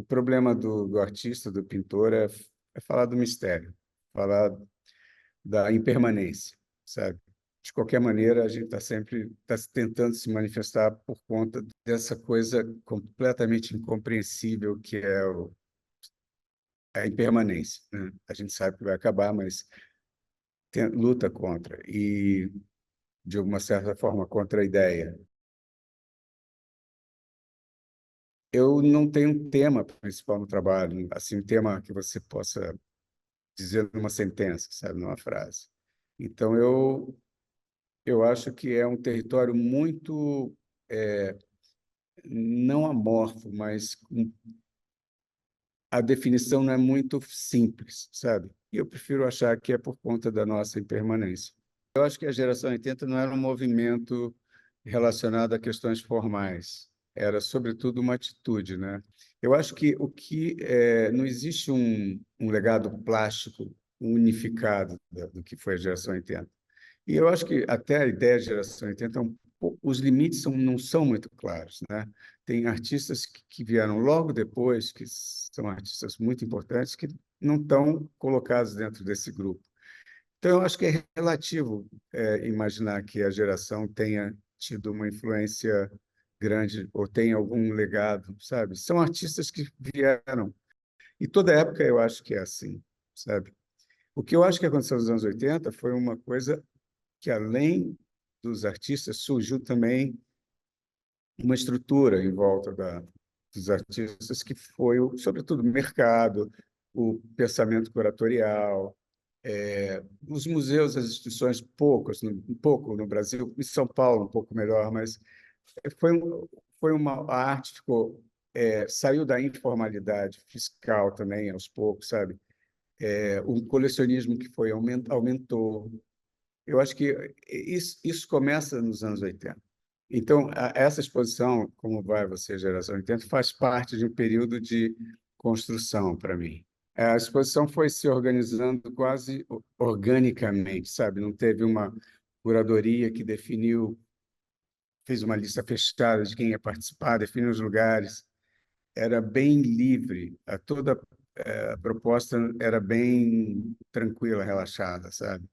problema do artista, do pintor, é falar do mistério, falar da impermanência, sabe? De qualquer maneira, a gente está sempre tentando se manifestar por conta dessa coisa completamente incompreensível que é a impermanência, né? A gente sabe que vai acabar, mas luta contra e, de alguma certa forma, contra a ideia. Eu não tenho um tema principal no trabalho, assim, um tema que você possa dizer numa sentença, sabe, numa frase. Então, eu acho que é um território muito, não amorfo, mas a definição não é muito simples, sabe? E eu prefiro achar que é por conta da nossa impermanência. Eu acho que a geração 80 não era um movimento relacionado a questões formais, era, sobretudo, uma atitude, né? Eu acho que não existe um legado plástico unificado do que foi a geração 80. E eu acho que até a ideia de geração 80, os limites não são muito claros, né? Tem artistas que vieram logo depois, que são artistas muito importantes, que não estão colocados dentro desse grupo. Então, eu acho que é relativo imaginar que a geração tenha tido uma influência grande ou tenha algum legado, sabe? São artistas que vieram. E toda época eu acho que é assim, sabe? O que eu acho que aconteceu nos anos 80 foi uma coisa que, além dos artistas, surgiu também uma estrutura em volta dos artistas, que foi, sobretudo, o mercado, o pensamento curatorial, os museus, as instituições, um pouco no Brasil, em São Paulo um pouco melhor, mas foi, a arte ficou, saiu da informalidade fiscal também, aos poucos, sabe? O colecionismo que foi aumentou. Eu acho que isso começa nos anos 80. Então, essa exposição, como vai você, geração 80, faz parte de um período de construção para mim. A exposição foi se organizando quase organicamente, sabe? Não teve uma curadoria que definiu, fez uma lista fechada de quem ia participar, definiu os lugares. Era bem livre, toda a proposta era bem tranquila, relaxada, sabe?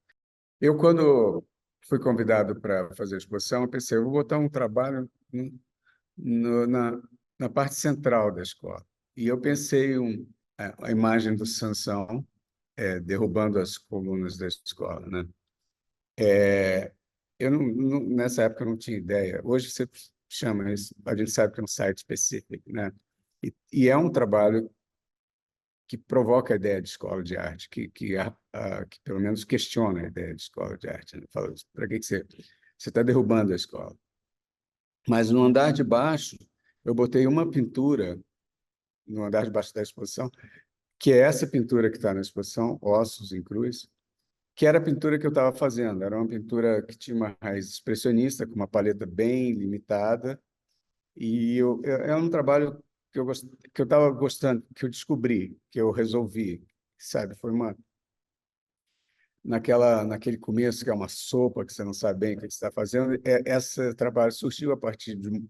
Eu, quando fui convidado para fazer a exposição, eu pensei, eu vou botar um trabalho no- na, na parte central da escola. E eu pensei a imagem do Sansão derrubando as colunas da escola, né? Eu nessa época eu não tinha ideia. Hoje você chama isso, a gente sabe que é um site específico, né? E é um trabalho que provoca a ideia de escola de arte, que pelo menos questiona a ideia de escola de arte, né? Fala, para que você está derrubando a escola? Mas no andar de baixo, eu botei uma pintura no andar de baixo da exposição, que é essa pintura que está na exposição, Ossos em Cruz, que era a pintura que eu estava fazendo. Era uma pintura que tinha uma raiz expressionista, com uma paleta bem limitada, e é um trabalho que eu estava gostando, que eu descobri, que eu resolvi, sabe? Foi naquele começo, que é uma sopa, que você não sabe bem o que você está fazendo. Esse trabalho surgiu a partir de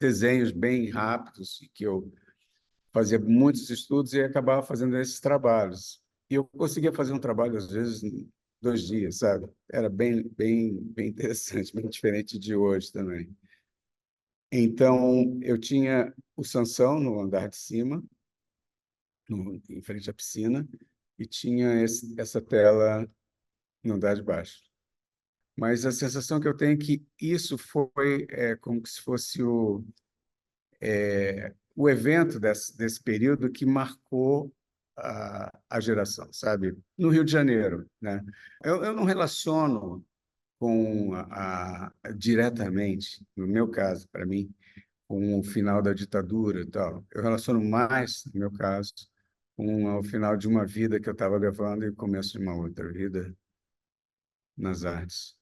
desenhos bem rápidos, que eu fazia muitos estudos e acabava fazendo esses trabalhos. E eu conseguia fazer um trabalho, às vezes, em 2 dias, sabe? Era bem interessante, bem diferente de hoje também. Então, eu tinha o Sansão no andar de cima, em frente à piscina, e tinha essa tela no andar de baixo. Mas a sensação que eu tenho é que isso foi como se fosse o evento desse período que marcou a geração, sabe? No Rio de Janeiro, né? Eu não relaciono diretamente, no meu caso, para mim, com o final da ditadura e tal. Eu relaciono mais, no meu caso, com o final de uma vida que eu estava levando e o começo de uma outra vida nas artes.